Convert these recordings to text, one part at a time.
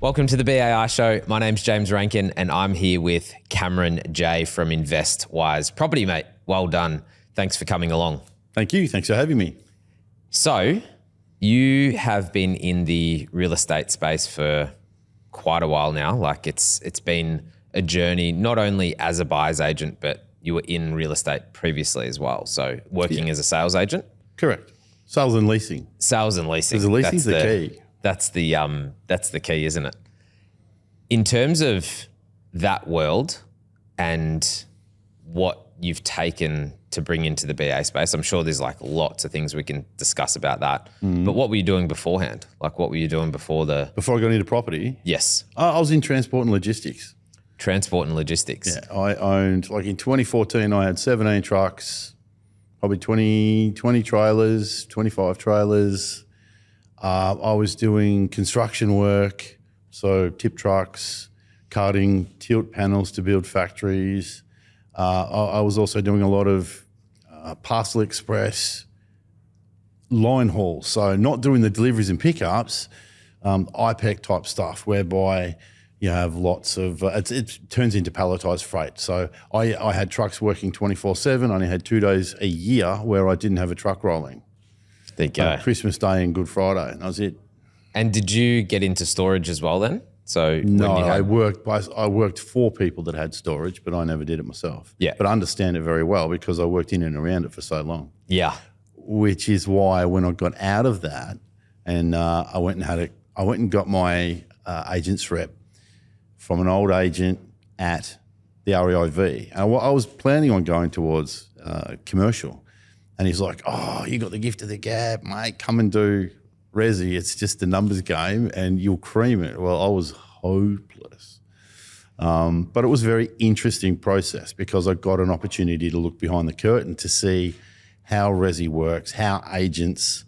Welcome to the BAI show. My name's James Rankin and I'm here with Cameron J from Investwise Property, mate. Well done. Thanks for coming along. Thank you. Thanks for having me. So you have been in the real estate space for quite a while now. Like it's been a journey, not only as a buyer's agent, but you were in real estate previously as well. So working as a sales agent. Correct. Sales and leasing. Sales and leasing. Because the leasing's the key. That's the key, isn't it? In terms of that world and what you've taken to bring into the BA space, I'm sure there's like lots of things we can discuss about that. But what were you doing beforehand? Like what were you doing before I got into property? Yes. I was in transport and logistics. Transport and logistics. Yeah, I owned, like in 2014, I had 17 trucks, probably 20 trailers, 25 trailers. I was doing construction work, so tip trucks, cutting tilt panels to build factories. I was also doing a lot of parcel express line hauls, so not doing the deliveries and pickups, IPEC type stuff, whereby you have lots of, it turns into palletized freight. So I had trucks working 24/7. I only had 2 days a year where I didn't have a truck rolling. There you go. Christmas Day and Good Friday, and that was it. And did you get into storage as well then? So no, I worked for people that had storage, but I never did it myself. Yeah. But I understand it very well because I worked in and around it for so long. Yeah. Which is why when I got out of that, and I went and got my agent's rep from an old agent at the REIV. And I was planning on going towards commercial. And he's like, oh, you got the gift of the gab, mate. Come and do resi. It's just a numbers game and you'll cream it. Well, I was hopeless. But it was a very interesting process because I got an opportunity to look behind the curtain to see how resi works, how agents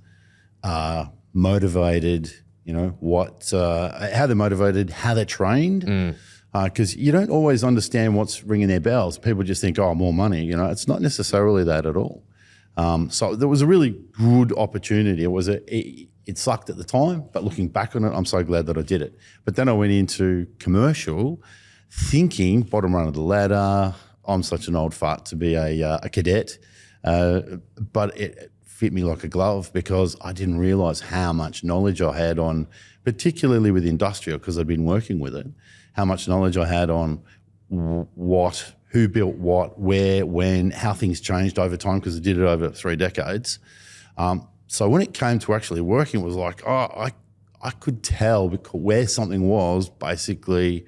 are motivated, you know, how they're motivated, how they're trained. Because you don't always understand what's ringing their bells. People just think, oh, more money. You know, it's not necessarily that at all. So there was a really good opportunity. It sucked at the time, but looking back on it, I'm so glad that I did it. But then I went into commercial thinking bottom rung of the ladder. I'm such an old fart to be a cadet, but it fit me like a glove because I didn't realise how much knowledge I had on, particularly with industrial, because I'd been working with it, how much knowledge I had on who built what, where, when, how things changed over time because I did it over 3 decades. So when it came to actually working, it was like, oh, I could tell where something was, basically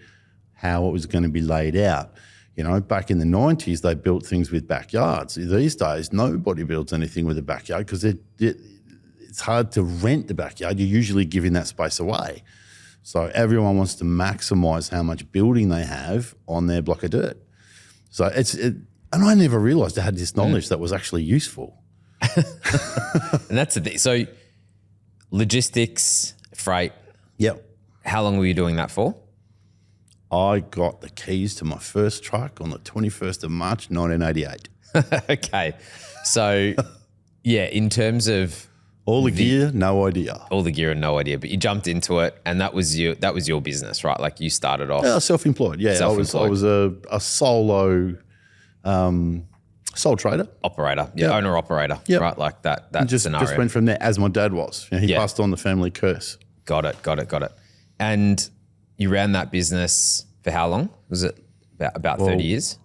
how it was going to be laid out. You know, back in the 90s, they built things with backyards. These days, nobody builds anything with a backyard because it's hard to rent the backyard. You're usually giving that space away. So everyone wants to maximise how much building they have on their block of dirt. So and I never realised I had this knowledge that was actually useful. And that's the thing. So logistics, freight. Yep. How long were you doing that for? I got the keys to my first truck on the 21st of March, 1988. Okay. So yeah, in terms of all the gear, no idea. All the gear and no idea, but you jumped into it and that was your business, right? Like you started off. Yeah, self-employed. Yeah, self-employed. I was a solo sole trader. Operator. Yeah, owner operator. Yep. Right, like that just, scenario. Just went from there as my dad was. You know, he passed on the family curse. Got it. And you ran that business for how long? Was it about 30 years?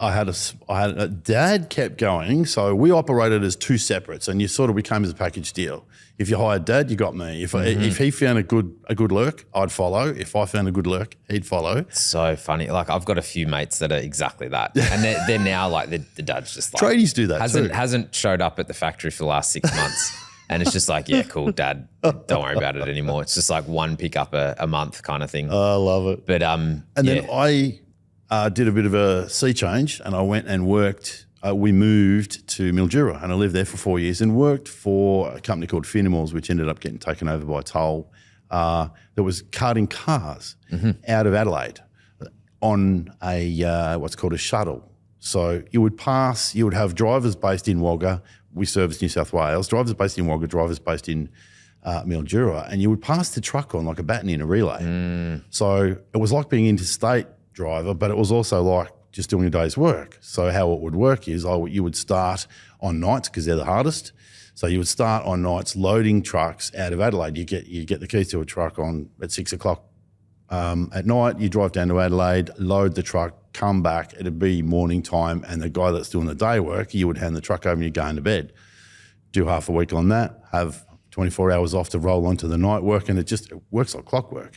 I had a dad kept going, so we operated as two separates, and you sort of became as a package deal. If you hired dad, you got me. If he found a good lurk, I'd follow. If I found a good lurk, he'd follow. It's so funny. Like I've got a few mates that are exactly that, and they're now like the dad's just like tradies do that. Hasn't showed up at the factory for the last 6 months, and it's just like, yeah, cool, dad, don't worry about it anymore. It's just like one pickup a month kind of thing. I love it. But then I did a bit of a sea change, and I went and worked. We moved to Mildura, and I lived there for 4 years and worked for a company called Finimals, which ended up getting taken over by Toll. That was carting cars out of Adelaide on a what's called a shuttle. So you would have drivers based in Wagga. We service New South Wales. Drivers based in Wagga, drivers based in Mildura, and you would pass the truck on like a baton in a relay. So it was like being interstate driver, but it was also like just doing a day's work. So how it would work is you would start on nights because they're the hardest. So you would start on nights loading trucks out of Adelaide. You get the keys to a truck on at 6 o'clock at night. You drive down to Adelaide, load the truck, come back. It'd be morning time, and the guy that's doing the day work, you would hand the truck over and you'd go into bed. Do half a week on that, have 24 hours off to roll onto the night work, and it works like clockwork.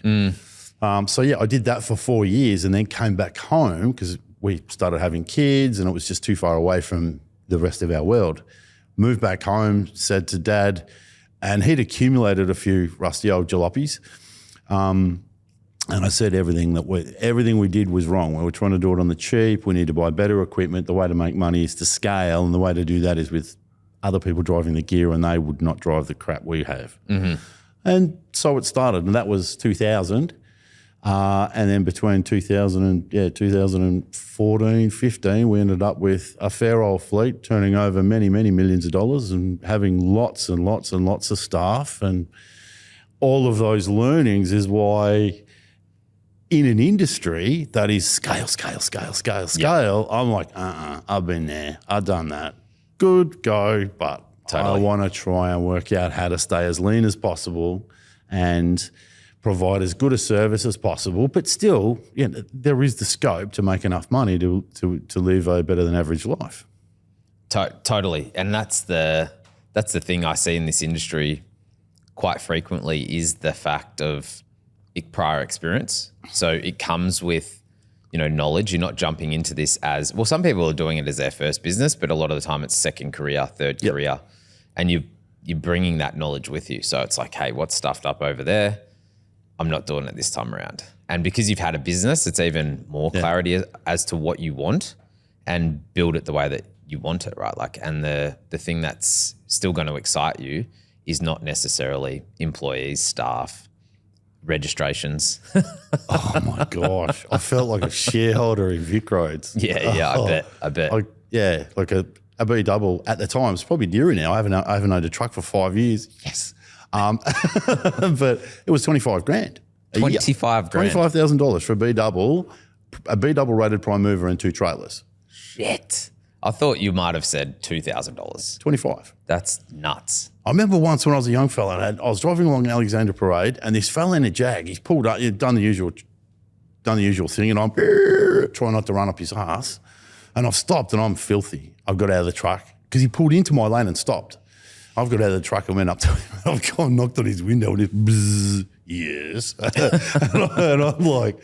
So yeah, I did that for 4 years and then came back home because we started having kids and it was just too far away from the rest of our world. Moved back home, said to Dad, and he'd accumulated a few rusty old jalopies. And I said everything we did was wrong. We were trying to do it on the cheap. We need to buy better equipment. The way to make money is to scale, and the way to do that is with other people driving the gear, and they would not drive the crap we have. And so it started, and that was 2000. And then between 2014, 15, we ended up with a fair old fleet, turning over many, many millions of dollars and having lots and lots and lots of staff. And all of those learnings is why in an industry that is scale, I'm like, I've been there, I've done that. Good, go, but I want to try and work out how to stay as lean as possible and provide as good a service as possible, but still, there is the scope to make enough money to live a better than average life. Totally, and that's the thing I see in this industry quite frequently is the fact of prior experience. So it comes with knowledge. You're not jumping into this as well. Some people are doing it as their first business, but a lot of the time it's second career, third career, and you're bringing that knowledge with you. So it's like, hey, what's stuffed up over there? I'm not doing it this time around. And because you've had a business, it's even more clarity as to what you want and build it the way that you want it, right? Like, and the thing that's still going to excite you is not necessarily employees, staff, registrations. Oh my gosh. I felt like a shareholder in Vic Roads. Yeah, I bet. Like a B double at the time. It's probably dearer now. I haven't owned a truck for 5 years. Yes. But it was 25 grand. 25 grand. $25,000 for a B double rated prime mover and 2 trailers. Shit. I thought you might have said $2,000. 25. That's nuts. I remember once when I was a young fella, I was driving along Alexandra Parade, and this fella in a Jag, he's pulled up, he'd done the usual thing, and I'm trying not to run up his ass, and I've stopped, and I'm filthy. I've got out of the truck because he pulled into my lane and stopped. I've got out of the truck and went up to him. I've gone and knocked on his window and it's bzzz, yes. and I'm like,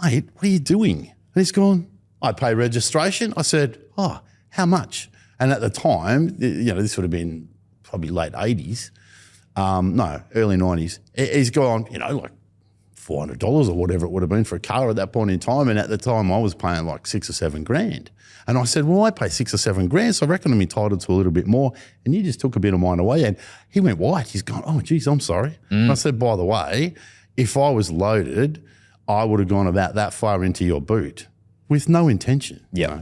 mate, what are you doing? And he's gone, I pay registration. I said, oh, how much? And at the time, this would have been probably late 80s. No, early 90s. He's gone, like $400 or whatever it would have been for a car at that point in time. And at the time I was paying like $6 or $7 grand. And I said, well, I pay $6 or $7 grand, so I reckon I'm entitled to a little bit more. And you just took a bit of mine away. And he went white. He's gone, oh, geez, I'm sorry. And I said, by the way, if I was loaded, I would have gone about that far into your boot with no intention. Yeah.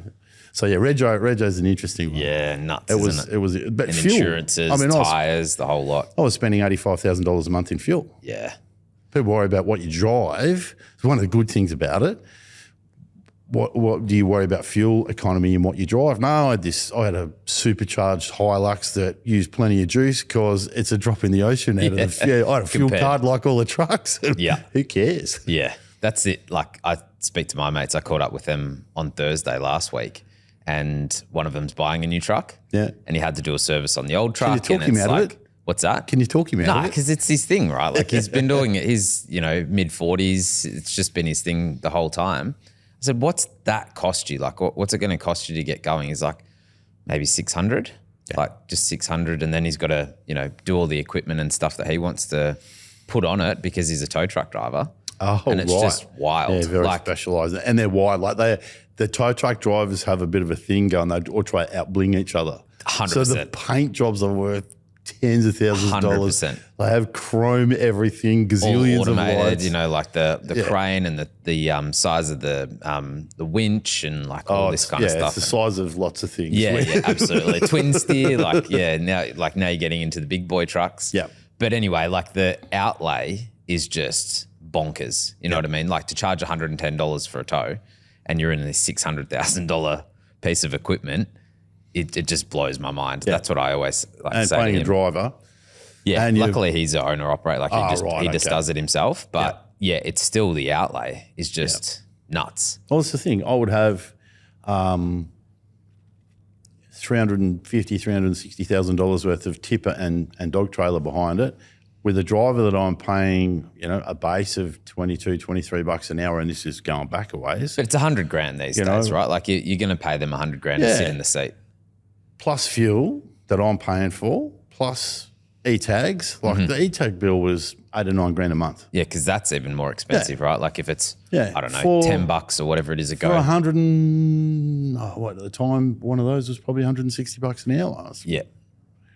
So yeah, Rego's an interesting one. Yeah, nuts, isn't it? It was, but and fuel. Insurances, tyres, the whole lot. I was spending $85,000 a month in fuel. Yeah. People worry about what you drive. It's one of the good things about it. What do you worry about fuel economy and what you drive? No, I had a supercharged Hilux that used plenty of juice because it's a drop in the ocean out of the I had a fuel card like all the trucks. Yeah. Who cares? Yeah, that's it. Like I speak to my mates. I caught up with them on Thursday last week and one of them's buying a new truck. Yeah. And he had to do a service on the old truck. Can you talk him out of it? What's that? Can you talk him out of it? No, because it's his thing, right? Like he's been doing it. He's, mid-40s. It's just been his thing the whole time. I said, what's that cost you? Like, what's it going to cost you to get going? He's like, maybe 600, like just 600. And then he's got to, do all the equipment and stuff that he wants to put on it because he's a tow truck driver. Oh, and it's just wild. Yeah, very specialised. And they're wide. Like the tow truck drivers have a bit of a thing going. They all try to out-bling each other. 100%. So the paint jobs are worth tens of thousands of dollars. 100%. They have chrome everything, gazillions all automated, of lights. like the crane and the size of the winch and like all this kind of stuff. It's the size of lots of things. Yeah, absolutely. Twin steer, now you're getting into the big boy trucks. Yeah. But anyway, like the outlay is just bonkers. You know what I mean? Like to charge $110 for a tow and you're in this $600,000 piece of equipment, it just blows my mind. That's what I always like to say paying to him. a driver. Yeah, and luckily he's the owner operator. Like he just does it himself. But yeah, it's still the outlay is just nuts. Well, that's the thing. I would have $360,000 worth of tipper and dog trailer behind it, with a driver that I'm paying, a base of $22-23 an hour, and this is going back a ways. But it's $100,000 these days, right? Like you're going to pay them $100,000 to sit in the seat, plus fuel that I'm paying for, plus e-tags. Like the e-tag bill was $8 or $9 grand a month. Yeah, because that's even more expensive, right? Like if it's I don't know, for, $10 or whatever it is a go. For 100 and what at the time, one of those was probably $160 an hour. Yeah,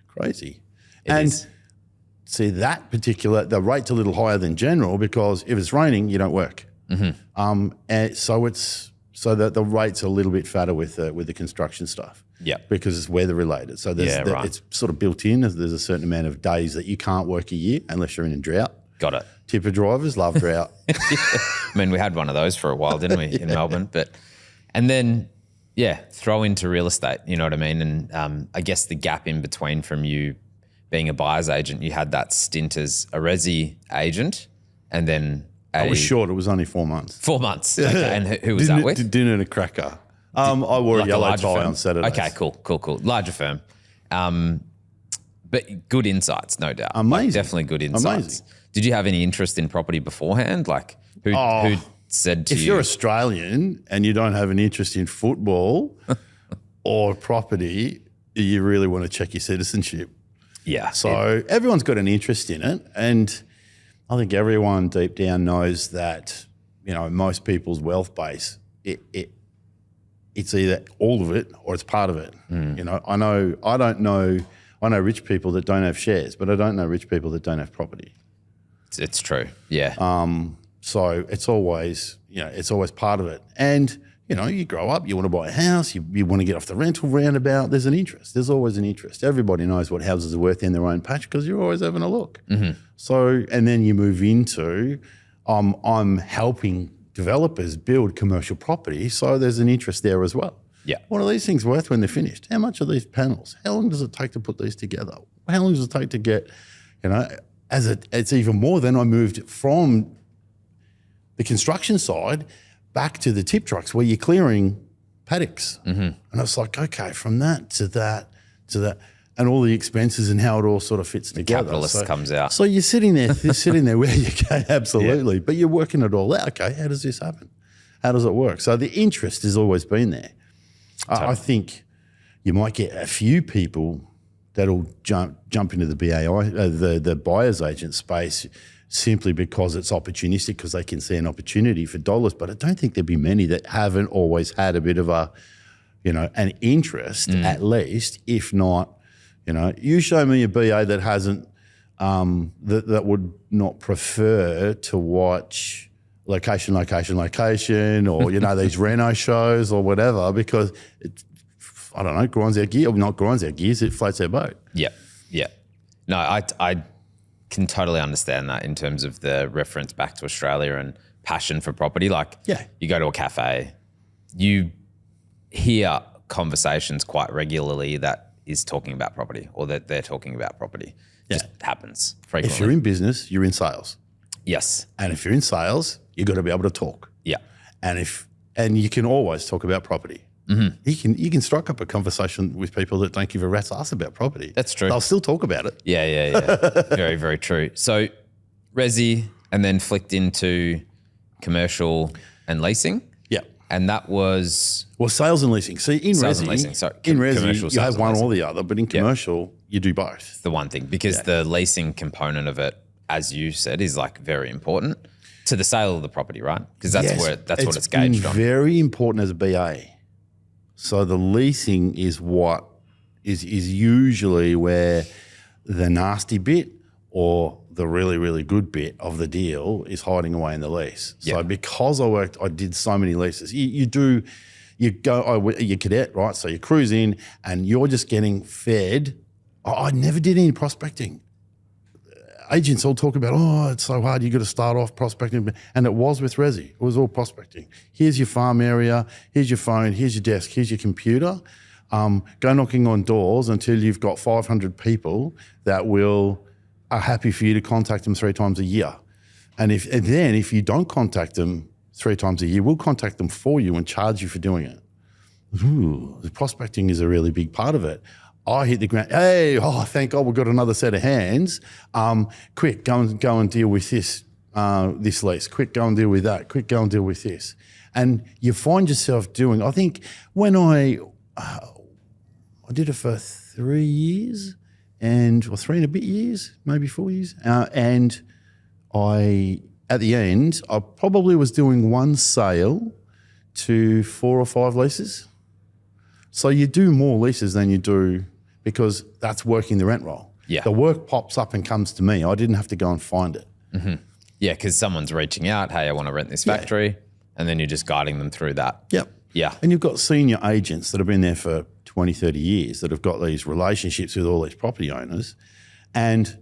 crazy. It and is. See that the rate's a little higher than general because if it's raining, you don't work. And so the rate's a little bit fatter with the construction stuff. Yeah, because it's weather related. So it's sort of built in. There's a certain amount of days that you can't work a year unless you're in a drought. Got it. Tipper drivers love drought. I mean, we had one of those for a while, didn't we, in Melbourne? And then throw into real estate. You know what I mean? And I guess the gap in between from you being a buyer's agent, you had that stint as a resi agent, and then I was short. It was only 4 months. 4 months. Okay. And who was that with? Dinner and a cracker. I wore a yellow tie on Saturday. Okay, cool. Larger firm. But good insights, no doubt. Amazing. Like, definitely good insights. Amazing. Did you have any interest in property beforehand? Like who said to you? If you're Australian and you don't have an interest in football or property, you really want to check your citizenship. Yeah. So everyone's got an interest in it. And I think everyone deep down knows that, most people's wealth base, it's either all of it or it's part of it. I know rich people that don't have shares, but I don't know rich people that don't have property. It's true. Yeah. So it's always part of it. And, you grow up, you want to buy a house, you want to get off the rental roundabout. There's an interest. There's always an interest. Everybody knows what houses are worth in their own patch because you're always having a look. So, and then you move into, I'm helping developers build commercial property, so there's an interest there as well. Yeah. What are these things worth when they're finished? How much are these panels? How long does it take to put these together? How long does it take to get, it's even more than I moved from the construction side back to the tip trucks where you're clearing paddocks. And it's like, okay, from that to that to that, and all the expenses and how it all sort of fits together. Capitalist comes out. So you're sitting there where you go, absolutely, but you're working it all out. Okay, how does this happen? How does it work? So the interest has always been there. I think you might get a few people that'll jump into the the buyer's agent space simply because it's opportunistic, because they can see an opportunity for dollars. But I don't think there'd be many that haven't always had a bit of a, an interest at least, if not, you show me a BA that hasn't, that would not prefer to watch location, or, these Reno shows or whatever, because it, I don't know, grinds our gear, or not grinds our gears, it floats our boat. Yeah. No, I can totally understand that in terms of the reference back to Australia and passion for property. Like, you go to a cafe, you hear conversations quite regularly that is talking about property, or that they're talking about property. Just happens frequently. If you're in business, you're in sales. Yes. And if you're in sales, you've got to be able to talk. Yeah. And you can always talk about property. You can strike up a conversation with people that don't give a rat's ass about property. That's true. They'll still talk about it. Yeah. Very, very true. So resi, and then flicked into commercial and leasing. Yeah. And that was... Well, sales and leasing. See, in Sales resi, and leasing, sorry. in Commercial resi, you sales have and one leasing. or the other, but in commercial, you do both. the one thing, because the leasing component of it, as you said, is like very important to the sale of the property, right? Because that's what it's gauged on. Very important as a BA. So the leasing is what is usually where the nasty bit or the really, really good bit of the deal is hiding away in the lease. So because I did so many leases, you cadet, right? So you cruise in and you're just getting fed. I never did any prospecting. agents all talk about, oh, it's so hard, you got to start off prospecting. And it was with Resi. It was all prospecting. Here's your farm area, here's your phone, here's your desk, here's your computer. Go knocking on doors until you've got 500 people that are happy for you to contact them 3 times a year. And then if you don't contact them 3 times a year, we'll contact them for you and charge you for doing it. Ooh, the prospecting is a really big part of it. I hit the ground. Hey, thank God we've got another set of hands. Quick, go and deal with this lease. Quick, go and deal with that. Quick, go and deal with this. And you find yourself doing. I think when I did it for 3 years, or 3 and a bit years, maybe 4 years, and at the end I probably was doing 1 sale to 4 or 5 leases. So you do more leases than you do, because that's working the rent roll. Yeah. The work pops up and comes to me. I didn't have to go and find it. Mm-hmm. Yeah, because someone's reaching out, hey, I want to rent this factory, and then you're just guiding them through that. Yep. Yeah. And you've got senior agents that have been there for 20, 30 years that have got these relationships with all these property owners, and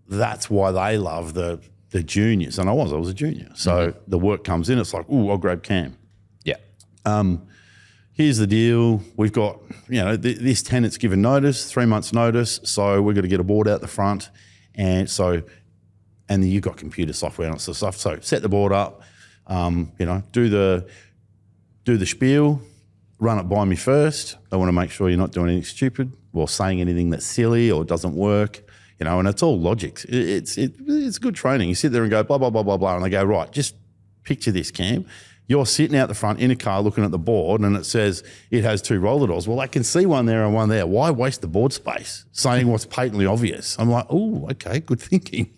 that's why they love the juniors. And I was a junior. So the work comes in, it's like, ooh, I'll grab Cam. Yeah. Here's the deal. We've got, this tenant's given notice, 3 months notice, so we've got to get a board out the front. And then you've got computer software and all sorts of stuff. So set the board up, do the spiel, run it by me first. I want to make sure you're not doing anything stupid or saying anything that's silly or doesn't work, and it's all logics. It's good training. You sit there and go, blah, blah, blah, blah, blah, and they go, right, just picture this, Cam. You're sitting out the front in a car looking at the board and it says it has 2 roller doors. Well, I can see one there and one there. Why waste the board space saying what's patently obvious? I'm like, oh, okay, good thinking.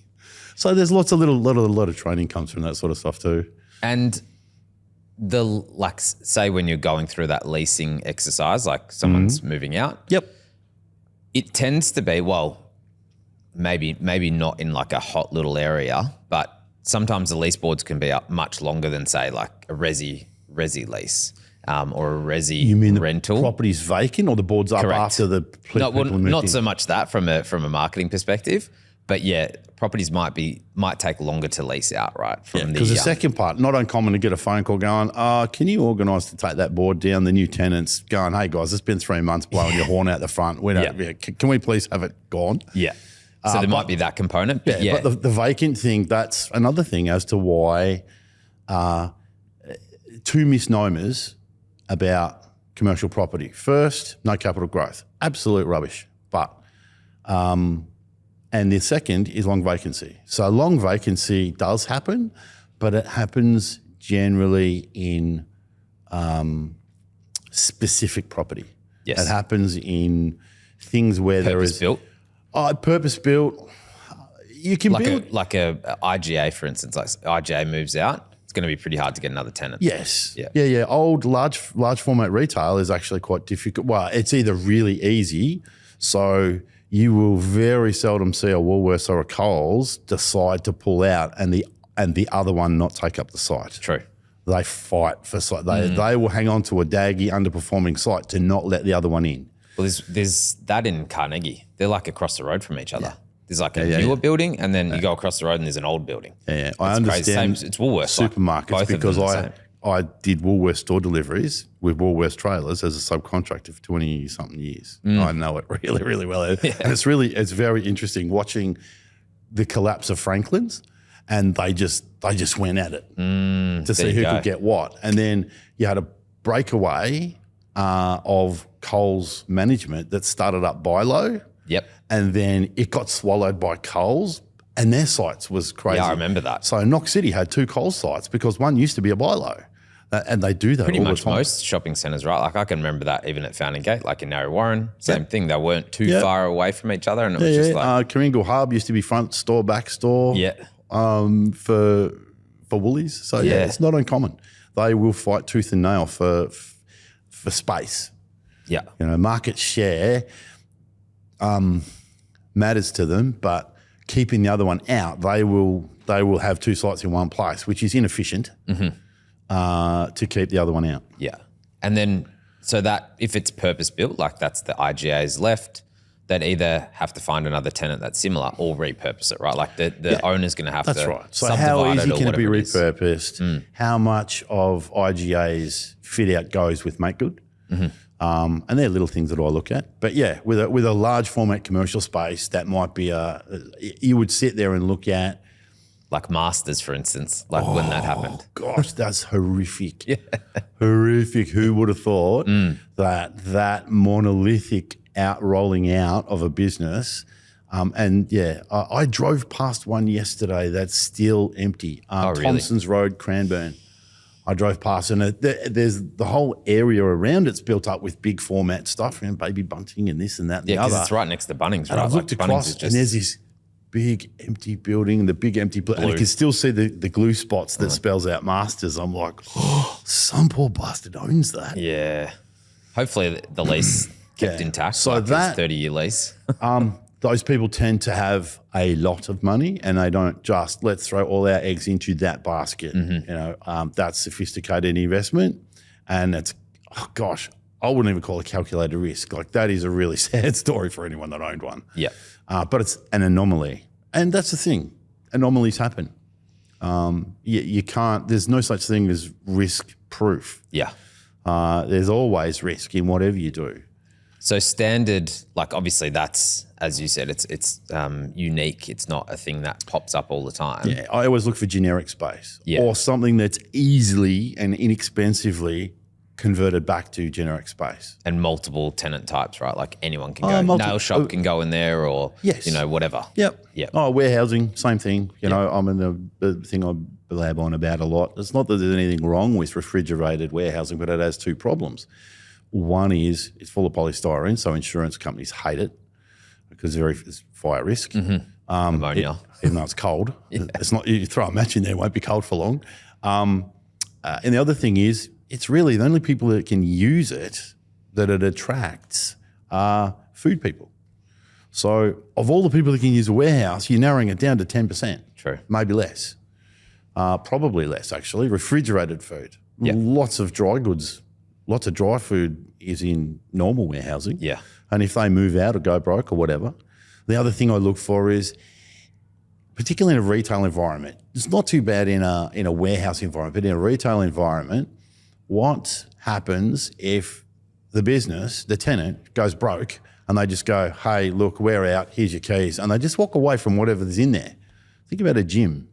So there's lots of lot of training comes from that sort of stuff too. And say when you're going through that leasing exercise, like someone's moving out. Yep. It tends to be, maybe not in like a hot little area, but sometimes the lease boards can be up much longer than, say, like a resi lease or a resi You mean rental. The property's vacant or the board's up Correct. after the people moved not in? so much that from a marketing perspective, but yeah, properties might take longer to lease out, right? Because the second part, not uncommon to get a phone call going, can you organise to take that board down? The new tenants going, hey guys, it's been 3 months blowing your horn out the front. Can we please have it gone? Yeah. So there might be that component. But But the vacant thing, that's another thing as to why 2 misnomers about commercial property. First, no capital growth. Absolute rubbish. But and the second is long vacancy. So long vacancy does happen, but it happens generally in specific property. Yes. It happens in things where there is built. Purpose built. You can build like a IGA, for instance. Like IGA moves out, it's going to be pretty hard to get another tenant. Yes. Yeah. Old large format retail is actually quite difficult. Well, it's either really easy, so you will very seldom see a Woolworths or a Coles decide to pull out and the other one not take up the site. True. They fight for site. They will hang on to a daggy underperforming site to not let the other one in. Well, there's that in Carnegie. They're like across the road from each other. Yeah. There's like a newer building, and then you go across the road and there's an old building. Yeah, I understand. It's Woolworths. Supermarkets, because I did Woolworths store deliveries with Woolworths trailers as a subcontractor for 20-something years. I know it really, really well. And it's very interesting watching the collapse of Franklin's, and they just went at it to see who could get what. And then you had a breakaway of Coles management that started up Bilo. Yep. And then it got swallowed by Coles, and their sites was crazy. Yeah, I remember that. So Knox City had 2 Coles sites because one used to be a Bilo. And they do that pretty all much the time. most shopping centres, right? Like I can remember that even at Fountain Gate, like in Narre Warren, same thing. They weren't too far away from each other, and it was just like Coringal Hub used to be front store, back store. Yeah. For Woolies. So it's not uncommon. They will fight tooth and nail for space. Yeah. Market share matters to them, but keeping the other one out, they will have 2 sites in one place, which is inefficient to keep the other one out. Yeah. And then, so that if it's purpose built, like that's the IGA's left, they'd either have to find another tenant that's similar or repurpose it, right? Like the owner's going to have to. That's right. So subdivide how it easy or can it be whatever is. repurposed? How much of IGA's fit out goes with make good? And they're little things that I look at. But yeah, with a large format commercial space, that might be you would sit there and look at. Like Masters, for instance, like when that happened. Gosh, that's horrific. Horrific. Who would have thought that monolithic rolling out of a business? And yeah, I drove past one yesterday that's still empty. Really? Thompson's Road, Cranbourne. I drove past, and there's the whole area around it's built up with big format stuff, and baby bunting and this and that and the Yeah, because other. it's right next to Bunnings, And right? I've looked Like, Bunnings across, is just, and there's this big empty building, the big empty, and you can still see the glue spots that spells out Masters. I'm like, some poor bastard owns that. yeah. Hopefully the lease kept intact. So like that- 30-year lease. Those people tend to have a lot of money, and they don't just let's throw all our eggs into that basket. You know, that's sophisticated investment, and it's gosh, I wouldn't even call it calculated risk. Like that is a really sad story for anyone that owned one. Yeah. But it's an anomaly, and that's the thing. Anomalies happen. You can't. There's no such thing as risk proof. Yeah. There's always risk in whatever you do. So standard, like obviously that's, as you said, it's unique. It's not a thing that pops up all the time. Yeah, I always look for generic space Yeah. or something that's easily and inexpensively converted back to generic space. And multiple tenant types, right? Like anyone can go. Nail shop can go in there or, Yes. whatever. Yep. Yep. Oh, warehousing, same thing. You know, I'm in the thing I blab on about a lot. It's not that there's anything wrong with refrigerated warehousing, but it has two problems. One is it's full of polystyrene, so insurance companies hate it because it's fire risk. Ammonia. Even though it's cold. It's not, you throw a match in there, it won't be cold for long. And the other thing is, it's really the only people that can use it that it attracts are food people. So of all the people that can use a warehouse, you're narrowing it down to 10%. True. Maybe less. Probably less, actually. Refrigerated food. Yeah. Lots of dry goods. Lots of dry food is in normal warehousing. Yeah. And if they move out or go broke or whatever, the other thing I look for is, particularly in a retail environment, it's not too bad in a warehouse environment, but in a retail environment, what happens if the business, the tenant, goes broke and they just go, hey, look, we're out, here's your keys, and they just walk away from whatever's in there. Think about a gym.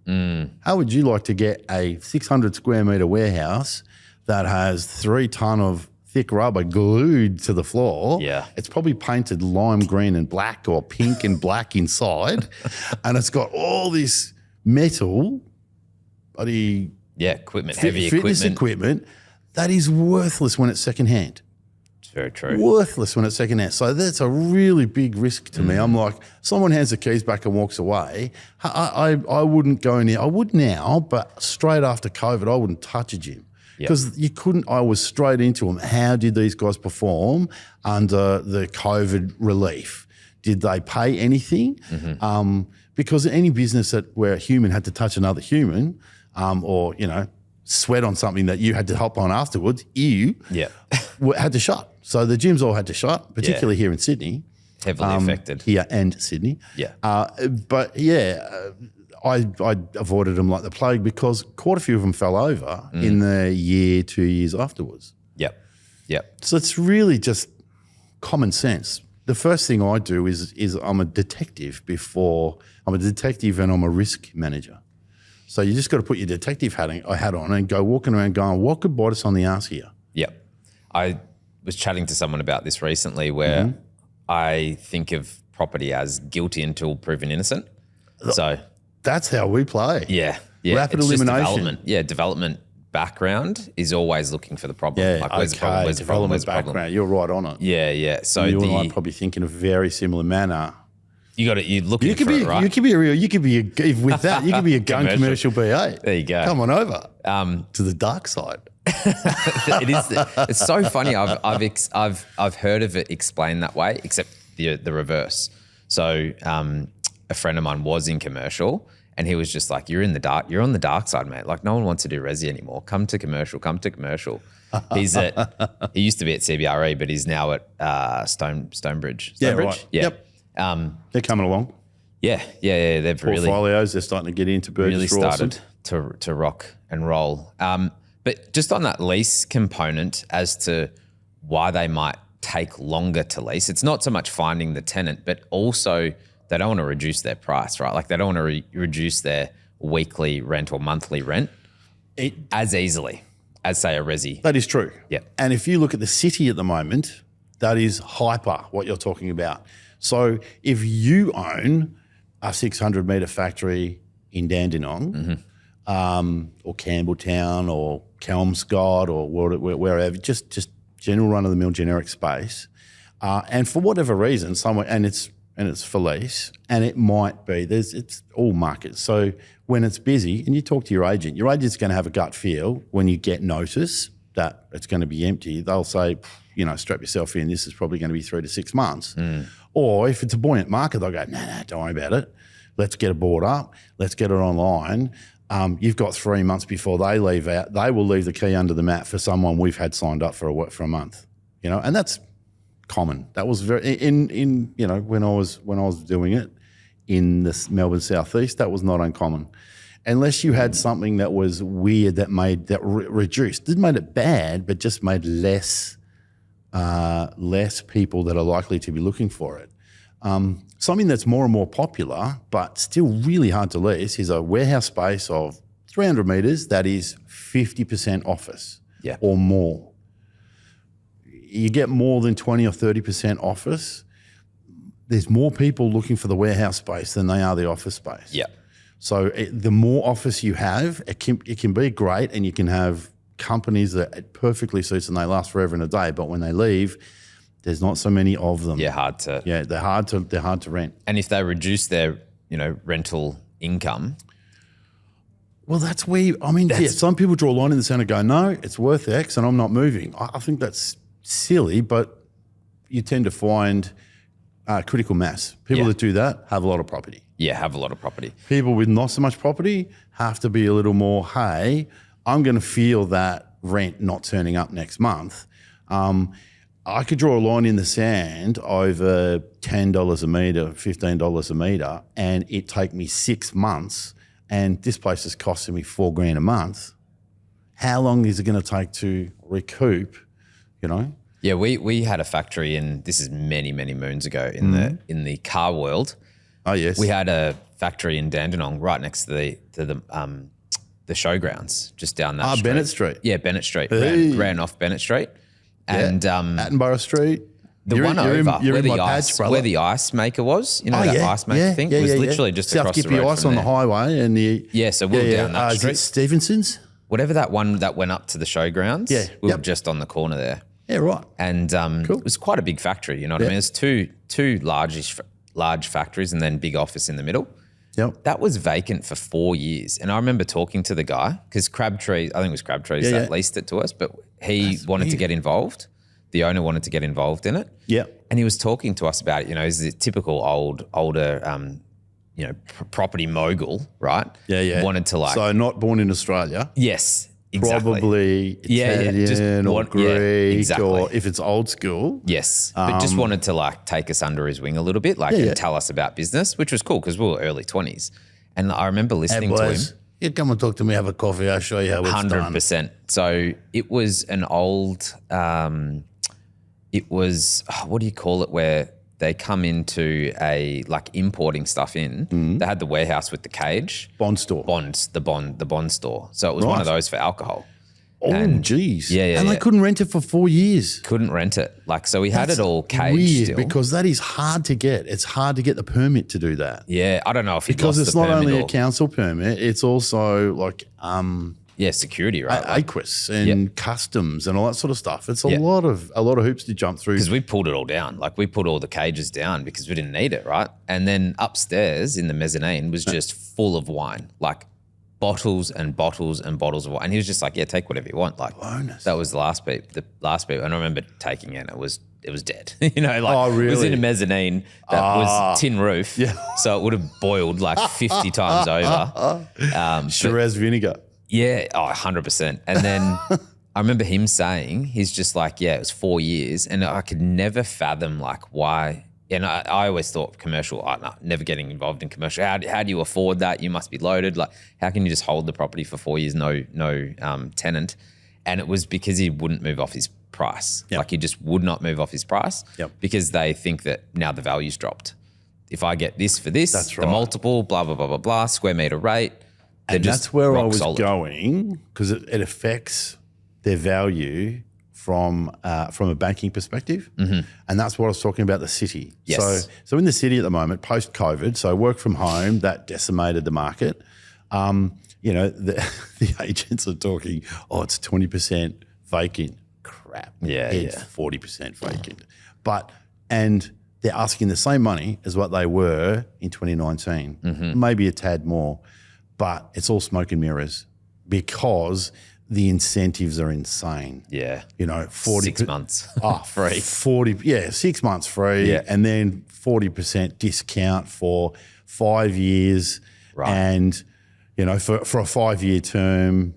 How would you like to get a 600 square metre warehouse that has 3 ton of thick rubber glued to the floor? Yeah. It's probably painted lime green and black or pink and black inside, and it's got all this metal, bloody Yeah, equipment, heavy fitness equipment that is worthless when it's secondhand. It's very true. Worthless when it's secondhand. So that's a really big risk to me. I'm like, someone hands the keys back and walks away. I wouldn't go near. I would now, but straight after COVID, I wouldn't touch a gym. Because you couldn't, I was straight into them. How did these guys perform under the COVID relief? Did they pay anything? Because any business where a human had to touch another human or, sweat on something that you had to help on afterwards, had to shut. So the gyms all had to shut, particularly here in Sydney. Heavily affected. Here and Sydney. Yeah. I avoided them like the plague because quite a few of them fell over in the year, 2 years afterwards. Yep. So it's really just common sense. The first thing I do is I'm a detective and I'm a risk manager. So you just got to put your detective hat on and go walking around going, what could bite us on the ass here? Yep. I was chatting to someone about this recently where I think of property as guilty until proven innocent. So that's how we play. Yeah. Rapid it's just elimination. Development background is always looking for the problem. Yeah, like, where's the problem? Where's the problem? Where's development the problem? background. You're right on it. Yeah. So you and I are probably think in a very similar manner. you're looking for it, right? You could be with that, you could be a gun commercial BA. There you go. Come on over to the dark side. It's so funny. I've heard of it explained that way, except the reverse. So a friend of mine was in commercial, and he was just like, "You're in the dark. You're on the dark side, mate. Like no one wants to do resi anymore. Come to commercial. He used to be at CBRE, but he's now at Stonebridge. Yeah, right. Yeah. Yep. They're coming along. Yeah. They've really Portfolios, they're starting to get into Burgess really Rawson. started to rock and roll. But just on that lease component as to why they might take longer to lease, it's not so much finding the tenant, but also they don't want to reduce their price, right? Like they don't want to reduce their weekly rent or monthly rent as easily as, say, a resi. That is true. Yeah. And if you look at the city at the moment, that is hyper what you're talking about. So if you own a 600 metre factory in Dandenong or Campbelltown or Kelmscott or wherever, just general run-of-the-mill generic space, and for whatever reason, somewhere, and it's for lease, and it might be, it's all markets. So when it's busy and you talk to your agent's going to have a gut feel when you get notice that it's going to be empty. They'll say, strap yourself in, this is probably going to be 3 to 6 months. Or if it's a buoyant market, they'll go, nah, don't worry about it. Let's get it bought up. Let's get it online. You've got 3 months before they leave out. They will leave the key under the mat for someone we've had signed up for a month, and that's common. That was very when I was doing it in the Melbourne southeast. That was not uncommon, unless you had something that was weird that reduced. Didn't made it bad, but just made less people that are likely to be looking for it. Something that's more and more popular, but still really hard to lease, is a warehouse space of 300 metres that is 50% office or more. You get more than 20 or 30% office, there's more people looking for the warehouse space than they are the office space. Yeah. So the more office you have, it can be great, and you can have companies that it perfectly suits and they last forever and a day. But when they leave, there's not so many of them. Yeah, hard to. Yeah, they're hard to rent. And if they reduce their, rental income. Well, that's where some people draw a line in the sand and go, no, it's worth X and I'm not moving. I think that's silly, but you tend to find critical mass. People that do that have a lot of property. Yeah, have a lot of property. People with not so much property have to be a little more, hey, I'm going to feel that rent not turning up next month. I could draw a line in the sand over $10 a metre, $15 a metre, and it take me 6 months, and this place is costing me $4,000 a month. How long is it going to take to recoup, Yeah, we had a factory this is many, many moons ago in the car world. Oh, yes. We had a factory in Dandenong right next to the showgrounds, just down that street. Bennett Street. Yeah, Bennett Street. Hey. Ran off Bennett Street. And Attenborough Street. The one over where the ice maker was, that ice maker thing, was literally just South across the Gippy road Ice from on there. the highway, and So we were down that is street. it Stevenson's? Whatever that one that went up to the showgrounds, we were just on the corner there. Yeah, right. And it was quite a big factory, you know what I mean? There's two large factories and then big office in the middle. Yep. That was vacant for 4 years. And I remember talking to the guy, because Crabtree, I think it was Crabtree's that leased it to us, but he wanted to get involved. The owner wanted to get involved in it. Yeah. And he was talking to us about it, he's a typical older, property mogul, right? Yeah. Wanted to So not born in Australia. Yes, exactly. Probably Italian or Greek, or if it's old school. Yes, but just wanted to take us under his wing a little bit, and tell us about business, which was cool because we were early 20s. And I remember listening to him. You come and talk to me, have a coffee, I'll show you how it's done. 100%. So it was an old, what do you call it, where they come into importing stuff in. They had the warehouse with the cage. Bond store. The bond store. So it was one of those for alcohol. Oh, geez. Yeah. And they couldn't rent it for 4 years. Couldn't rent it. So we had it all caged weird, still. because that is hard to get. It's hard to get the permit to do that. Yeah, I don't know if he because lost it's the not permit only or, a council permit, it's also security, right? AQUIS and customs and all that sort of stuff. It's a lot of hoops to jump through. Because we pulled it all down. We put all the cages down because we didn't need it, right? And then upstairs in the mezzanine was just full of wine, bottles and bottles and bottles of wine. And he was just like, yeah, take whatever you want. Bonus. That was the last bit. And I remember taking it and it was dead. Oh, really? It was in a mezzanine that was tin roof. Yeah. So it would have boiled 50 times over. Shiraz vinegar. Yeah, 100%. And then I remember him saying, he's just like, yeah, it was 4 years. And I could never fathom like why. And I always thought commercial, no, never getting involved in commercial. How do you afford that? You must be loaded. Like, how can you just hold the property for 4 years, no tenant? And it was because he wouldn't move off his price. Yep. Like he just would not move off his price because they think that now the value's dropped. If I get this for this, That's the right. multiple, blah, blah, blah, blah, blah, square meter rate. And that's where I was solid. going, because it affects their value from a banking perspective. And that's what I was talking about, the city. Yes. So in the city at the moment, post-COVID, so work from home, that decimated the market. The agents are talking, it's 20% vacant. Crap. It's 40% vacant. And they're asking the same money as what they were in 2019, maybe a tad more, but it's all smoke and mirrors because the incentives are insane. Yeah. 40 6 months free. 6 months free, Yeah. and then 40% discount for 5 years. Right. And, for a 5-year term,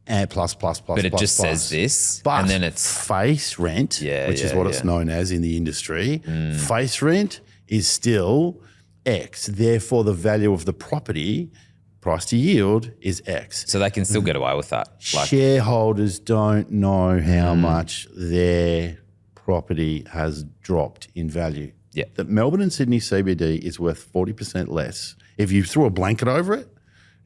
and plus. But it just says this, But and then it's face rent, which is what it's known as in the industry. Face rent is still X. Therefore, the value of the property, price to yield, is X. so they can still get away with that. Like, Shareholders don't know how much their property has dropped in value. Yeah. The Melbourne and Sydney CBD is worth 40% less. If you threw a blanket over it,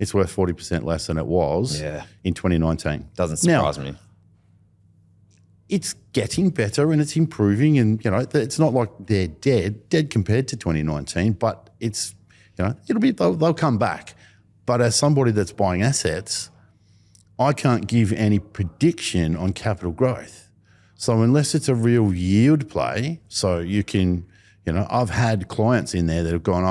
it's worth 40% less than it was in 2019. doesn't surprise me. It's getting better and it's improving, and it's not like they're dead compared to 2019, but it's they'll come back. But as somebody that's buying assets, I can't give any prediction on capital growth. So unless it's a real yield play, so you can, I've had clients in there that have gone,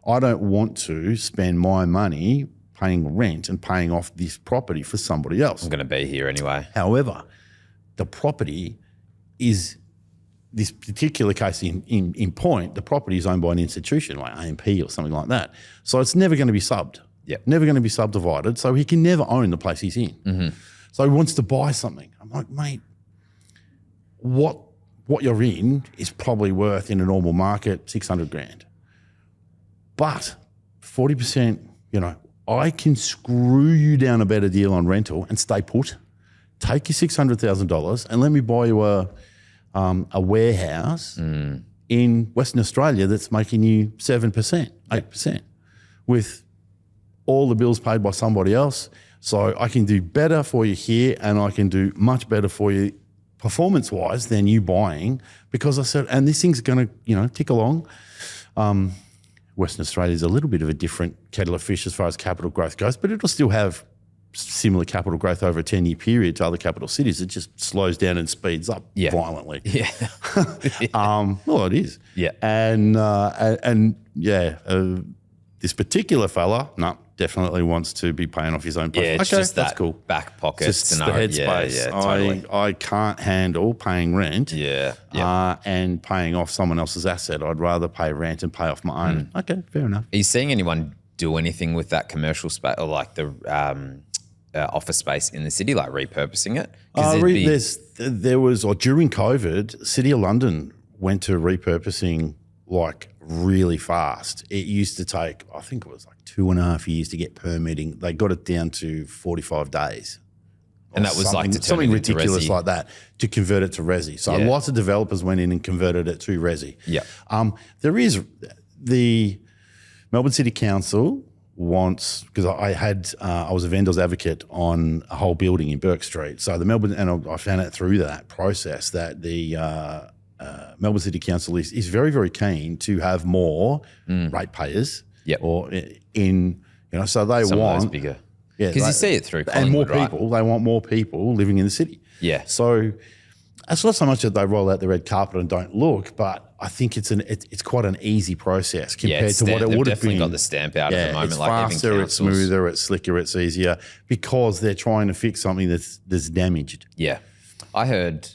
I don't want to spend my money paying rent and paying off this property for somebody else. I'm going to be here anyway. However, the property is, this particular case in point, the property is owned by an institution like AMP or something like that. So it's never going to be subbed. Yep. Never going to be subdivided. So he can never own the place he's in. So he wants to buy something. I'm like, mate, what you're in is probably worth in a normal market 600 grand. But 40%, I can screw you down a better deal on rental and stay put. Take your $600,000 and let me buy you a warehouse in Western Australia that's making you 7%, 8%, with all the bills paid by somebody else. So I can do better for you here, and I can do much better for you performance-wise than you buying, because I said, and this thing's going to, tick along. Western Australia is a little bit of a different kettle of fish as far as capital growth goes, but it'll still have similar capital growth over a 10-year period to other capital cities. It just slows down and speeds up violently. Yeah. Well, it is. Yeah. And this particular fella, definitely wants to be paying off his own place. Yeah, it's okay, just that's that cool. back pocket Just the scenario. headspace. Yeah, totally. I can't handle paying rent and paying off someone else's asset. I'd rather pay rent and pay off my own. Okay, fair enough. Are you seeing anyone do anything with that commercial space or like the office space in the city, like repurposing it? There was during COVID, City of London went to repurposing like really fast. It used to take, I think it was like 2.5 years to get permitting. They got it down to 45 days. And that was like to turn something it into ridiculous resi. like that to convert it to resi. So lots of developers went in and converted it to resi. Yeah. There is the Melbourne City Council wants, because I was a vendor's advocate on a whole building in Burke Street. So the Melbourne, and I found out through that process that the Melbourne City Council is very, very keen to have more ratepayers. Yep. Or in, so they Some want of those bigger. yeah, Because you see it through and more Collingwood, people. They want more people living in the city. Yeah. So it's not so much that they roll out the red carpet and don't look, but I think it's quite an easy process compared to what it would have been. Definitely got the stamp out at the moment. It's like faster, even it's smoother, it's slicker, it's easier, because they're trying to fix something that's damaged. Yeah. I heard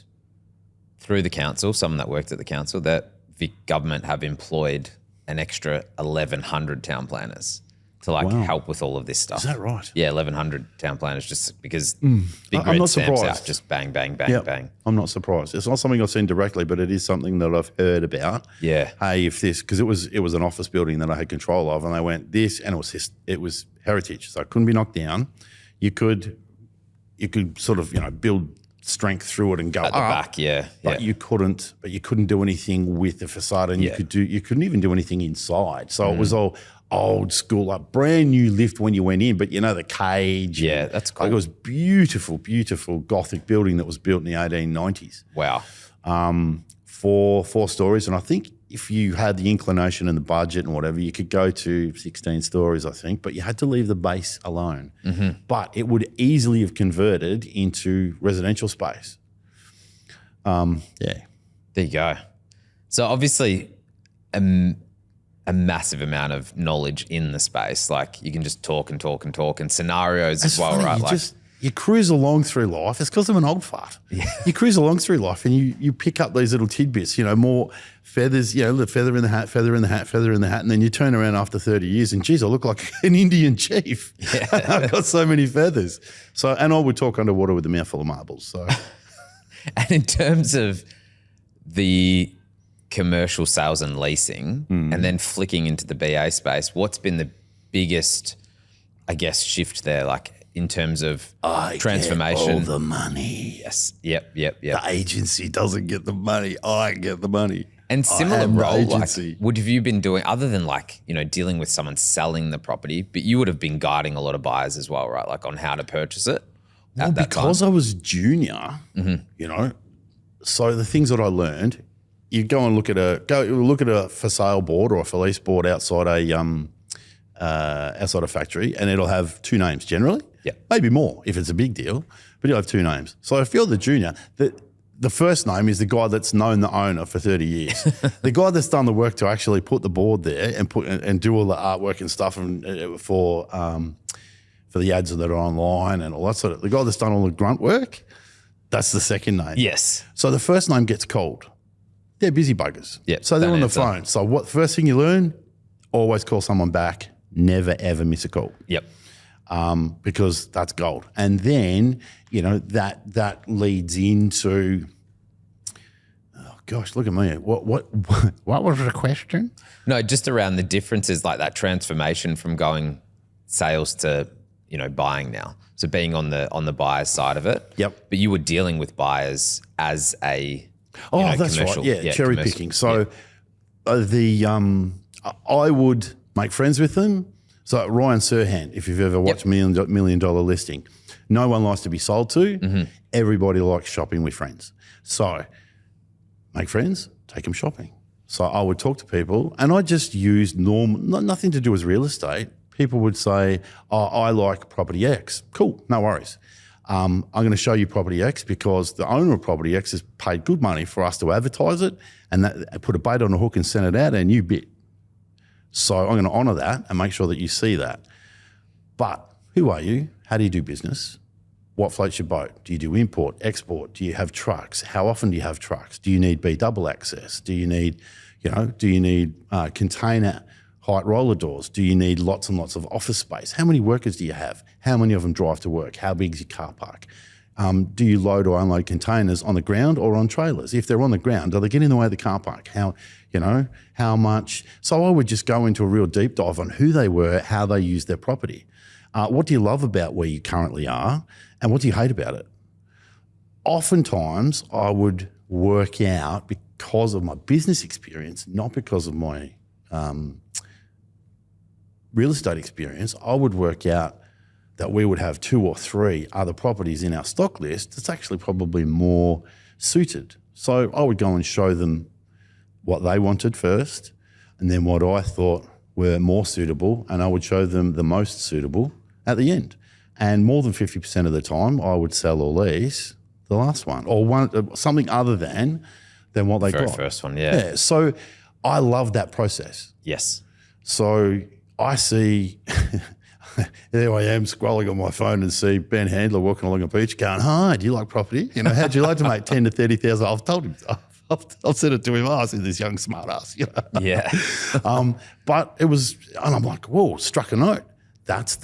through the council, someone that worked at the council, that the government have employed an extra 1,100 town planners to like help with all of this stuff. Is that right? Yeah, 1,100 town planners just because big I'm red not stamps surprised. out, just bang, bang, bang, bang. I'm not surprised. It's not something I've seen directly, but it is something that I've heard about. Yeah. Hey, if this, because it was an office building that I had control of, and they went this, and it was heritage, so it couldn't be knocked down. You could sort of build strength through it and go At the back, but you couldn't do anything with the facade, and you couldn't even do anything inside. So it was all old school, like brand new lift when you went in, but the cage. Yeah, that's cool. Like it was beautiful, beautiful Gothic building that was built in the 1890s. Wow. 4 stories, and I think if you had the inclination and the budget and whatever, you could go to 16 stories, I think, but you had to leave the base alone. But it would easily have converted into residential space. There you go. So obviously a massive amount of knowledge in the space. Like you can just talk and talk and talk and scenarios as well, funny, right? You cruise along through life. It's because I'm an old fart. Yeah. You cruise along through life and you pick up these little tidbits, more feathers, the feather in the hat, feather in the hat, feather in the hat. And then you turn around after 30 years and geez, I look like an Indian chief. Yeah. I've got so many feathers. So, and I would talk underwater with a mouthful of marbles. So, and in terms of the commercial sales and leasing and then flicking into the BA space, what's been the biggest, I guess, shift there? Like, in terms of transformation. Get all the money. Yes. Yep. The agency doesn't get the money. I get the money. And similar role, like, would have you been doing, other than like, dealing with someone selling the property, but you would have been guiding a lot of buyers as well, right? Like on how to purchase it at that because time? I was junior, so the things that I learned, you go and look at a for sale board or a for lease board outside a factory, and it'll have 2 names generally. Yeah, maybe more if it's a big deal, but you'll have 2 names. So if you're the junior, the first name is the guy that's known the owner for 30 years. The guy that's done the work to actually put the board there and do all the artwork and stuff for the ads that are online and all that sort of. The guy that's done all the grunt work, that's the second name. Yes. So the first name gets called. They're busy buggers. Yeah. So they're on the phone. So what first thing you learn? Always call someone back. Never ever miss a call. Yep. Because that's gold. And then, that leads into, oh gosh, look at me. What was the question? No, just around the differences, like that transformation from going sales to, buying now. So being on the buyer's side of it. Yep. But you were dealing with buyers as a that's commercial. Right. Yeah, cherry picking. So I would make friends with them. So Ryan Serhant, if you've ever watched Million Dollar Listing, no one likes to be sold to. Mm-hmm. Everybody likes shopping with friends. So make friends, take them shopping. So I would talk to people, and I just used nothing to do with real estate. People would say, "Oh, I like property X." Cool, no worries. I'm going to show you property X because the owner of property X has paid good money for us to advertise it and put a bait on a hook and send it out, and you bid. So I'm going to honour that and make sure that you see that. But who are you? How do you do business? What floats your boat? Do you do import, export? Do you have trucks? How often do you have trucks? Do you need B double access? Do you need, container height roller doors? Do you need lots and lots of office space? How many workers do you have? How many of them drive to work? How big is your car park? Do you load or unload containers on the ground or on trailers? If they're on the ground, do they get in the way of the car park? How much? So I would just go into a real deep dive on who they were, how they used their property. What do you love about where you currently are, and what do you hate about it? Oftentimes, I would work out because of my business experience, not because of my real estate experience. I would work out that we would have 2 or 3 other properties in our stock list that's actually probably more suited. So I would go and show them what they wanted first, and then what I thought were more suitable, and I would show them the most suitable at the end. And more than 50% of the time, I would sell or lease the last one, or something other than what they got. Very first one, yeah. So I love that process. Yes. So I see, there I am scrolling on my phone and see Ben Handler walking along a beach going, "Hi, do you like property? How'd you like to make 10 to 30,000? I've told him, I've said it to him. He's this young smart ass, Yeah. But it was, and I'm like, whoa, struck a note. that's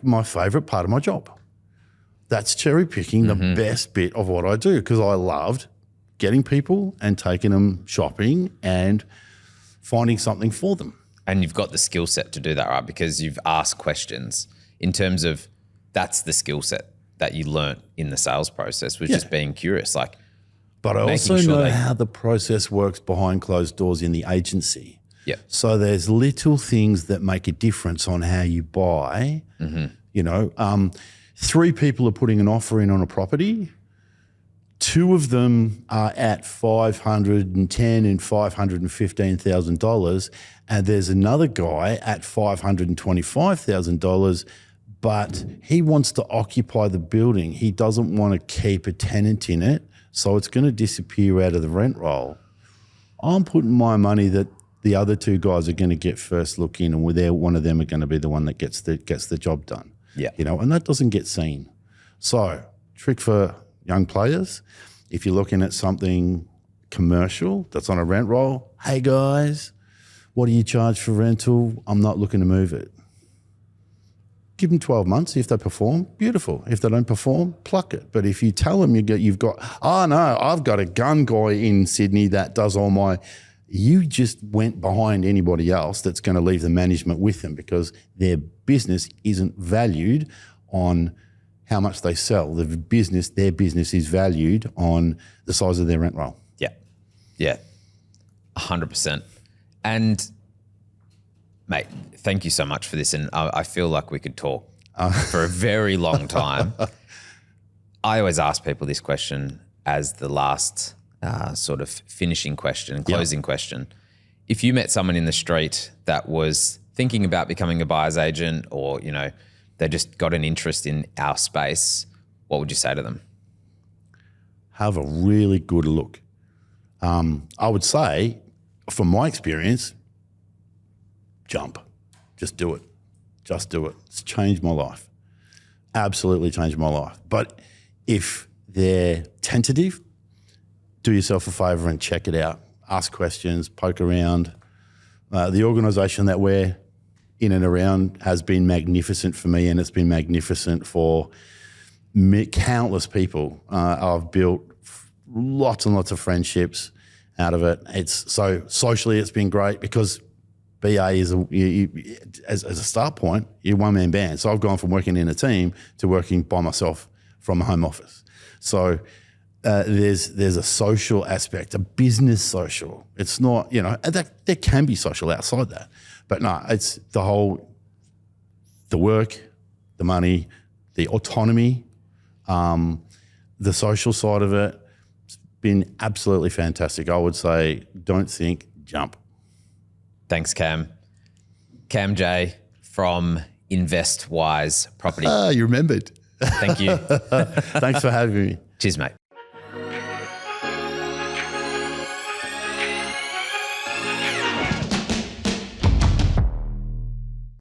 my favourite part of my job. That's cherry picking the best bit of what I do, because I loved getting people and taking them shopping and finding something for them. And you've got the skill set to do that, right? Because you've asked questions in terms of that's the skill set that you learnt in the sales process, was just being curious. Like, but I also know how the process works behind closed doors in the agency. Yeah. So there's little things that make a difference on how you buy. You know, 3 people are putting an offer in on a property. 2 of them are at $510,000 and $515,000, and there's another guy at $525,000, but he wants to occupy the building. He doesn't want to keep a tenant in it, so it's going to disappear out of the rent roll. I'm putting my money that the other 2 guys are going to get first look in, and one of them are going to be the one that gets the job done. Yeah, you know, and that doesn't get seen. So, trick for young players, if you're looking at something commercial that's on a rent roll, hey guys, what do you charge for rental? I'm not looking to move it. Give them 12 months. If they perform, beautiful. If they don't perform, pluck it. But if you tell them you've got, oh no, I've got a gun guy in Sydney that does all my, you just went behind anybody else that's going to leave the management with them, because their business isn't valued on how much they sell. Their business is valued on the size of their rent roll. Yeah, 100%. And mate, thank you so much for this. And I feel like we could talk for a very long time. I always ask people this question as the last sort of finishing question, closing question. If you met someone in the street that was thinking about becoming a buyer's agent, or, you know, they just got an interest in our space, what would you say to them? Have a really good look. I would say, from my experience, jump. Just do it. Just do it. It's changed my life. Absolutely changed my life. But if they're tentative, do yourself a favour and check it out. Ask questions, poke around. The organisation that we're in and around has been magnificent for me, and it's been magnificent for countless people. I've built lots and lots of friendships out of it. So socially it's been great, because BA is as a start point, you're a one-man band. So I've gone from working in a team to working by myself from a home office. So there's a social aspect, a business social. It's not, you know, there can be social outside that. But no, it's the work, the money, the autonomy, the social side of it. It's been absolutely fantastic. I would say, don't think, jump. Thanks, Cam. Cam J from Investwise Property. You remembered. Thank you. Thanks for having me. Cheers, mate.